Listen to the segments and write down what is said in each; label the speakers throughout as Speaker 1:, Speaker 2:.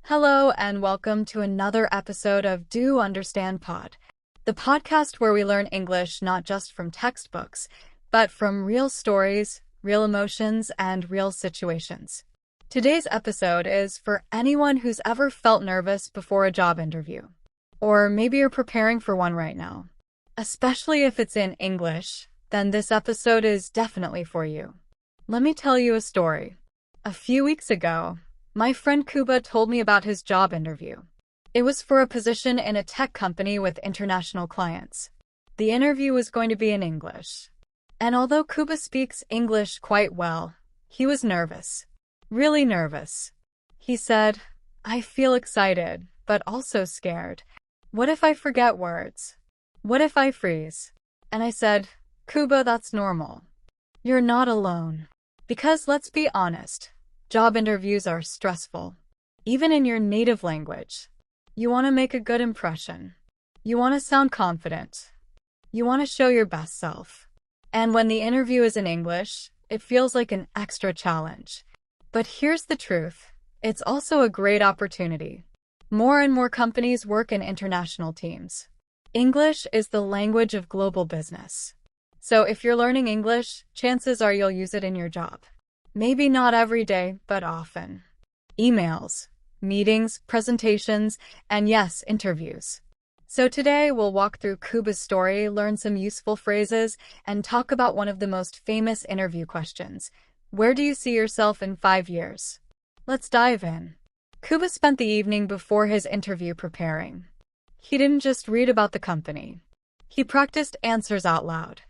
Speaker 1: Hello, and welcome to another episode of Do Understand Pod, the podcast where we learn English not just from textbooks, but from real stories, real emotions, and real situations. Today's episode is for anyone who's ever felt nervous before a job interview. Or maybe you're preparing for one right now. Especially if it's in English, then this episode is definitely for you. Let me tell you a story. A few weeks ago, my friend Kuba told me about his job interview. It was for a position in a tech company with international clients. The interview was going to be in English. And although Kuba speaks English quite well, he was nervous. Really nervous. He said, "I feel excited, but also scared. What if I forget words? What if I freeze?" And I said, "Kuba, that's normal. You're not alone." Because let's be honest, job interviews are stressful. Even in your native language. You want to make a good impression. You want to sound confident. You want to show your best self. And when the interview is in English, it feels like an extra challenge. But here's the truth. It's also a great opportunity. More and more companies work in international teams. English is the language of global business. So if you're learning English, chances are you'll use it in your job. Maybe not every day, but often. Emails, meetings, presentations, and yes, interviews. So today we'll walk through Kuba's story, learn some useful phrases, and talk about one of the most famous interview questions. Where do you see yourself in 5 years? Let's dive in. Kuba spent the evening before his interview preparing. He didn't just read about the company. He practiced answers out loud.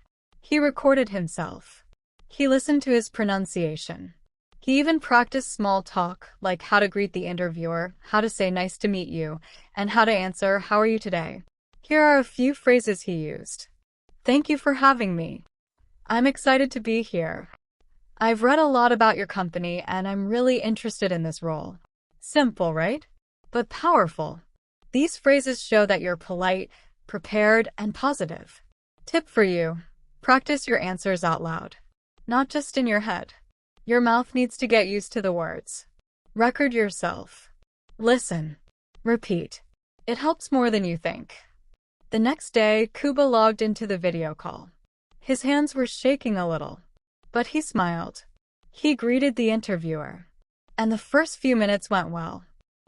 Speaker 1: He recorded himself. He listened to his pronunciation. He even practiced small talk, like how to greet the interviewer, how to say nice to meet you, and how to answer, how are you today? Here are a few phrases he used. Thank you for having me. I'm excited to be here. I've read a lot about your company, and I'm really interested in this role. Simple, right? But powerful. These phrases show that you're polite, prepared, and positive. Tip for you. Practice your answers out loud. Not just in your head. Your mouth needs to get used to the words. Record yourself. Listen. Repeat. It helps more than you think. The next day, Kuba logged into the video call. His hands were shaking a little, but he smiled. He greeted the interviewer. And the first few minutes went well.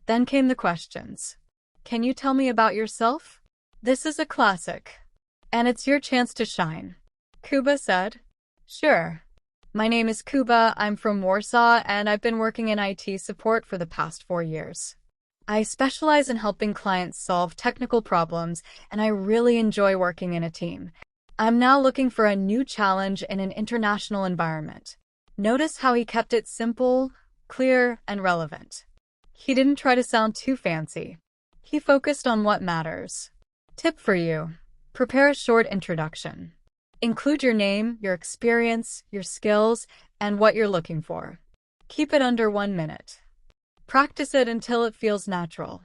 Speaker 1: Then came the questions. Can you tell me about yourself? This is a classic. And it's your chance to shine. Kuba said, "Sure. My name is Kuba, I'm from Warsaw, and I've been working in IT support for the past 4 years. I specialize in helping clients solve technical problems, and I really enjoy working in a team. I'm now looking for a new challenge in an international environment." Notice how he kept it simple, clear, and relevant. He didn't try to sound too fancy. He focused on what matters. Tip for you. Prepare a short introduction. Include your name, your experience, your skills, and what you're looking for. Keep it under 1 minute. Practice it until it feels natural.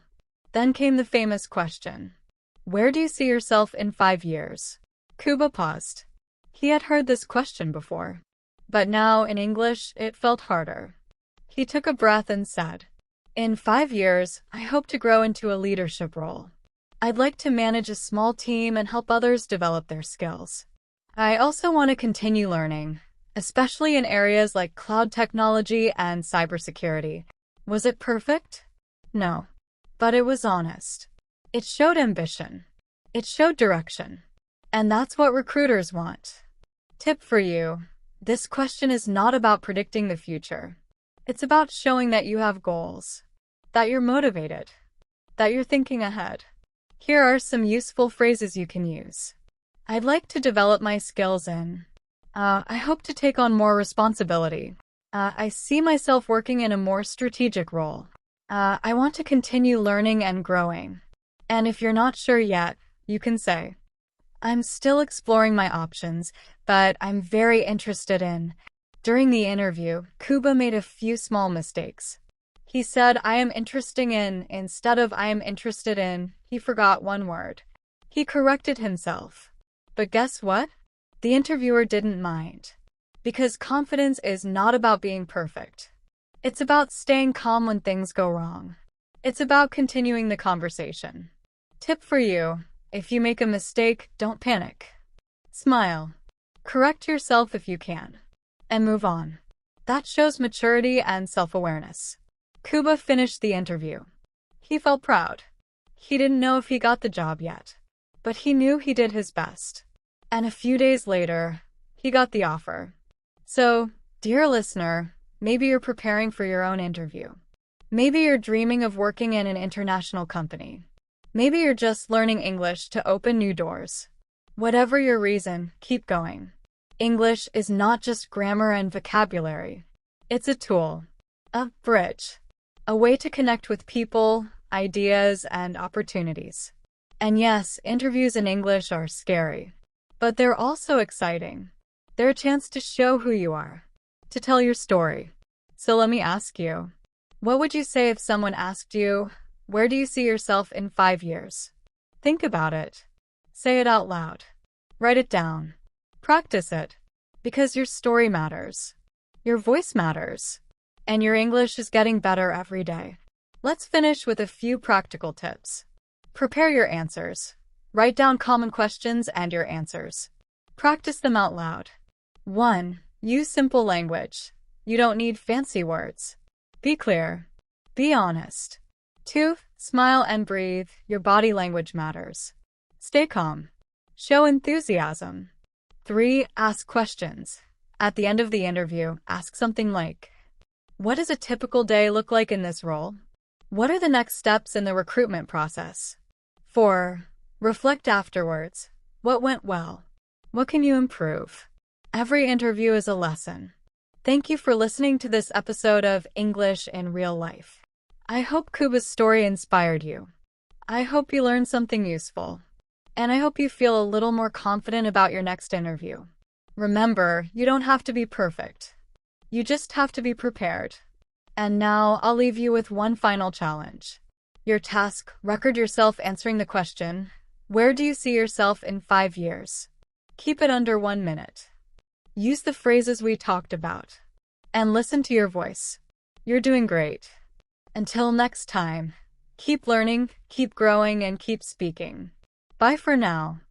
Speaker 1: Then came the famous question. Where do you see yourself in 5 years? Kuba paused. He had heard this question before. But now, in English, it felt harder. He took a breath and said, "In 5 years, I hope to grow into a leadership role. I'd like to manage a small team and help others develop their skills. I also want to continue learning, especially in areas like cloud technology and cybersecurity." Was it perfect? No. But it was honest. It showed ambition. It showed direction. And that's what recruiters want. Tip for you. This question is not about predicting the future. It's about showing that you have goals, that you're motivated, that you're thinking ahead. Here are some useful phrases you can use. I'd like to develop my skills in. I hope to take on more responsibility. I see myself working in a more strategic role. I want to continue learning and growing. And if you're not sure yet, you can say, I'm still exploring my options, but I'm very interested in. During the interview, Kuba made a few small mistakes. He said, I am interested in, instead of I am interested in. He forgot one word. He corrected himself. But guess what? The interviewer didn't mind. Because confidence is not about being perfect. It's about staying calm when things go wrong. It's about continuing the conversation. Tip for you: if you make a mistake, don't panic. Smile. Correct yourself if you can. And move on. That shows maturity and self-awareness. Kuba finished the interview. He felt proud. He didn't know if he got the job yet, but he knew he did his best. And a few days later, he got the offer. So, dear listener, maybe you're preparing for your own interview. Maybe you're dreaming of working in an international company. Maybe you're just learning English to open new doors. Whatever your reason, keep going. English is not just grammar and vocabulary. It's a tool, a bridge, a way to connect with people, ideas, and opportunities. And yes, interviews in English are scary, but they're also exciting. They're a chance to show who you are, to tell your story. So let me ask you, what would you say if someone asked you, where do you see yourself in 5 years? Think about it. Say it out loud. Write it down. Practice it. Because your story matters. Your voice matters. And your English is getting better every day. Let's finish with a few practical tips. Prepare your answers. Write down common questions and your answers. Practice them out loud. 1. Use simple language. You don't need fancy words. Be clear. Be honest. 2. Smile and breathe. Your body language matters. Stay calm. Show enthusiasm. 3. Ask questions. At the end of the interview, ask something like, what does a typical day look like in this role? What are the next steps in the recruitment process? 4. Reflect afterwards. What went well? What can you improve? Every interview is a lesson. Thank you for listening to this episode of English in Real Life. I hope Kuba's story inspired you. I hope you learned something useful. And I hope you feel a little more confident about your next interview. Remember, you don't have to be perfect. You just have to be prepared. And now, I'll leave you with one final challenge. Your task: record yourself answering the question, where do you see yourself in 5 years? Keep it under 1 minute. Use the phrases we talked about. And listen to your voice. You're doing great. Until next time, keep learning, keep growing, and keep speaking. Bye for now.